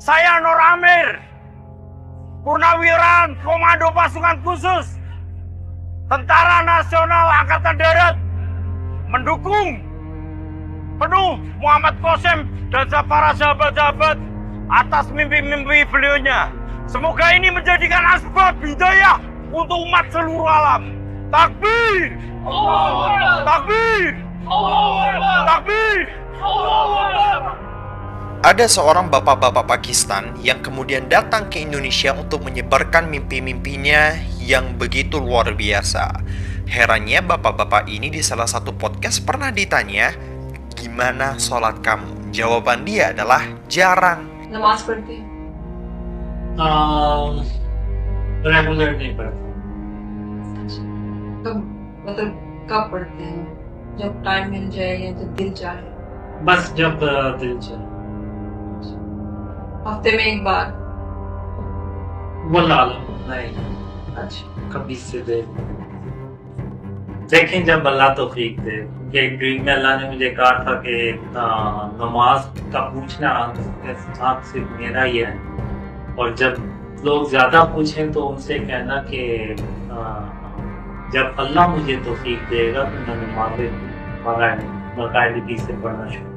Saya Nur Amir, Purnawiran Komando Pasukan Khusus Tentara Nasional Angkatan Darat, mendukung penuh Muhammad Qasim dan para sahabat-sahabat atas mimpi-mimpi beliaunya. Semoga ini menjadikan asbab hidayah untuk umat seluruh alam. Takbir! Takbir! Takbir! Ada seorang bapak-bapak Pakistan yang kemudian datang ke Indonesia untuk menyebarkan mimpi-mimpinya yang begitu luar biasa. Herannya bapak-bapak ini di salah satu podcast pernah ditanya, gimana sholat kamu? Jawaban dia adalah jarang. नमाज पढ़ते हैं रेगुलर नहीं पढ़ता। कब मतलब कब पढ़ते हैं जब टाइम मिल जाए या जब दिल चाहे बस जब दिल चाहे। हफ्ते में एक बार वल्लाह आलम नहीं, अच्छा कभी से देखें जब अल्लाह तौफीक दे। कि एक ड्रीम में अल्लाह ने मुझे कहा था कि नमाज का पूछना साथ सिर्फ मेरा ही है, और जब लोग ज्यादा पूछें तो उनसे कहना कि जब अल्लाह मुझे तौफीक देगा तो मैं नमाज बाकायदगी से पढ़ना शुरू।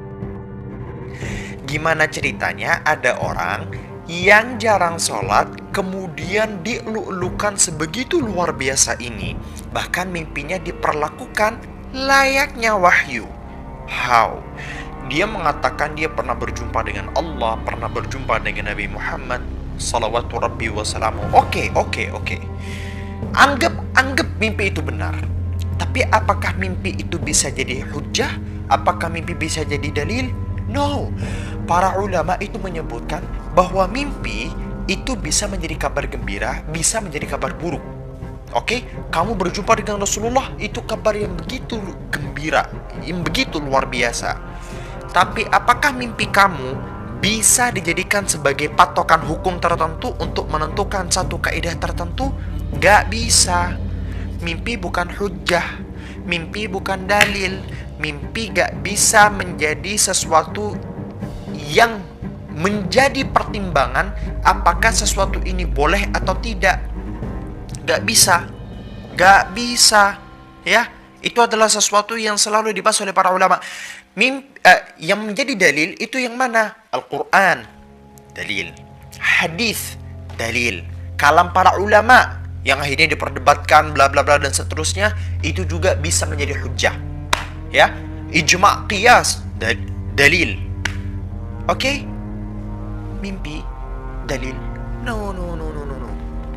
Gimana ceritanya ada orang yang jarang sholat kemudian dieluk-elukan sebegitu luar biasa ini, bahkan mimpinya diperlakukan layaknya wahyu. How? Dia mengatakan dia pernah berjumpa dengan Allah, pernah berjumpa dengan Nabi Muhammad salawatu rabbi wassalamu. Oke. Anggap mimpi itu benar. Tapi apakah mimpi itu bisa jadi hujjah? Apakah mimpi bisa jadi dalil? No. Para ulama itu menyebutkan bahwa mimpi itu bisa menjadi kabar gembira, bisa menjadi kabar buruk. Oke, kamu berjumpa dengan Rasulullah, itu kabar yang begitu gembira, yang begitu luar biasa. Tapi apakah mimpi kamu bisa dijadikan sebagai patokan hukum tertentu untuk menentukan satu kaidah tertentu? Gak bisa. Mimpi bukan hujjah, mimpi bukan dalil, mimpi gak bisa menjadi sesuatu yang menjadi pertimbangan apakah sesuatu ini boleh atau tidak. Gak bisa, ya. Itu adalah sesuatu yang selalu dibahas oleh para ulama. Yang menjadi dalil itu yang mana? Al-Quran, dalil. Hadis, dalil. Kalam para ulama yang akhirnya diperdebatkan, bla bla bla dan seterusnya, itu juga bisa menjadi hujjah. Ya, ijma' qiyas, dalil. Oke? Mimpi, dalil. No.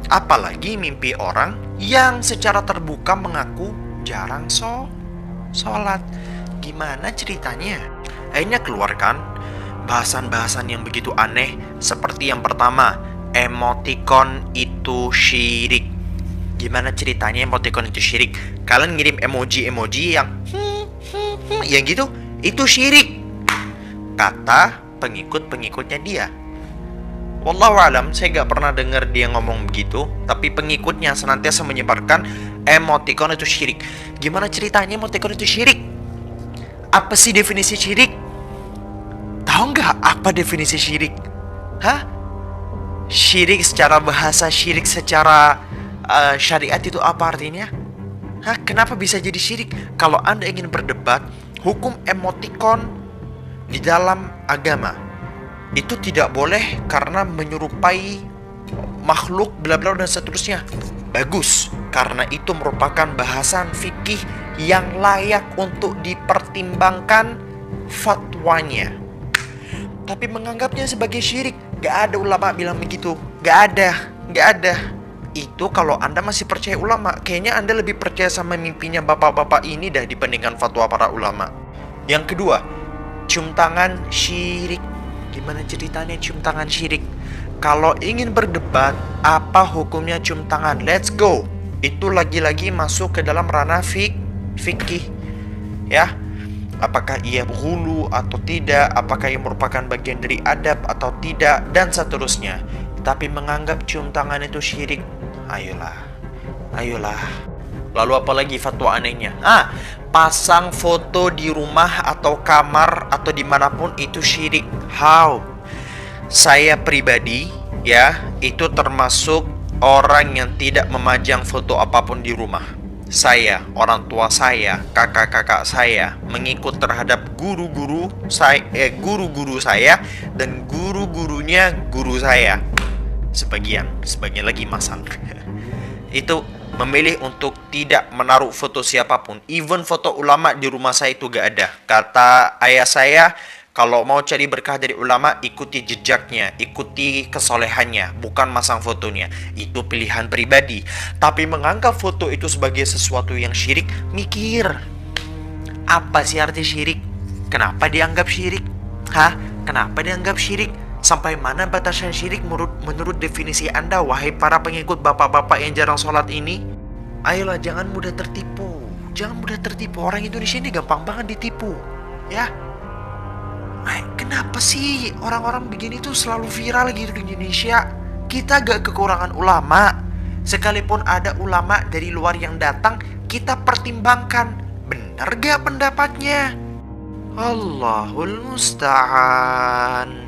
Apalagi mimpi orang yang secara terbuka mengaku jarang sholat. Gimana ceritanya? Akhirnya keluarkan bahasan-bahasan yang begitu aneh. Seperti yang pertama, emoticon itu syirik. Gimana ceritanya emoticon itu syirik? Kalian ngirim emoji yang yang gitu, itu syirik, kata pengikut-pengikutnya dia. Wallahualam, saya gak pernah dengar dia ngomong begitu, tapi pengikutnya senantiasa menyebarkan emoticon itu syirik. Gimana ceritanya emoticon itu syirik? Apa sih definisi syirik? Tahu nggak apa definisi syirik? Hah? Syirik secara bahasa, syirik secara syariat itu apa artinya? Hah? Kenapa bisa jadi syirik? Kalau Anda ingin berdebat hukum emoticon di dalam agama, itu tidak boleh karena menyerupai makhluk bla bla dan seterusnya. Bagus, karena itu merupakan bahasan fikih yang layak untuk dipertimbangkan fatwanya. Tapi menganggapnya sebagai syirik, gak ada ulama bilang begitu. Gak ada. Itu kalau Anda masih percaya ulama, kayaknya Anda lebih percaya sama mimpinya bapak-bapak ini dah dibandingkan fatwa para ulama. Yang kedua, cium tangan syirik. Gimana ceritanya cium tangan syirik? Kalau ingin berdebat apa hukumnya cium tangan, let's go. Itu lagi-lagi masuk ke dalam ranah fikih. Ya. Apakah ia ghulu atau tidak, apakah ia merupakan bagian dari adab atau tidak, dan seterusnya. Tapi menganggap cium tangan itu syirik, ayolah. Lalu apalagi fatwa anehnya? Pasang foto di rumah atau kamar atau dimanapun itu syirik. How? Saya pribadi ya, itu termasuk orang yang tidak memajang foto apapun di rumah. Saya, orang tua saya, kakak-kakak saya mengikut terhadap guru-guru saya dan guru-gurunya guru saya. Sebagian lagi masang. Itu memilih untuk tidak menaruh foto siapapun. Even foto ulama di rumah saya itu gak ada. Kata ayah saya, kalau mau cari berkah dari ulama, ikuti jejaknya, ikuti kesolehannya, bukan masang fotonya. Itu pilihan pribadi. Tapi menganggap foto itu sebagai sesuatu yang syirik, mikir. Apa sih arti syirik? Kenapa dianggap syirik? Kenapa dianggap syirik? Sampai mana batasan syirik menurut definisi Anda, wahai para pengikut bapak-bapak yang jarang sholat ini? Ayolah, jangan mudah tertipu. Jangan mudah tertipu. Orang Indonesia ini gampang banget ditipu. Ya. Kenapa sih orang-orang begini tuh selalu viral gitu di Indonesia? Kita gak kekurangan ulama. Sekalipun ada ulama dari luar yang datang, kita pertimbangkan. Benar gak pendapatnya? Allahul musta'an.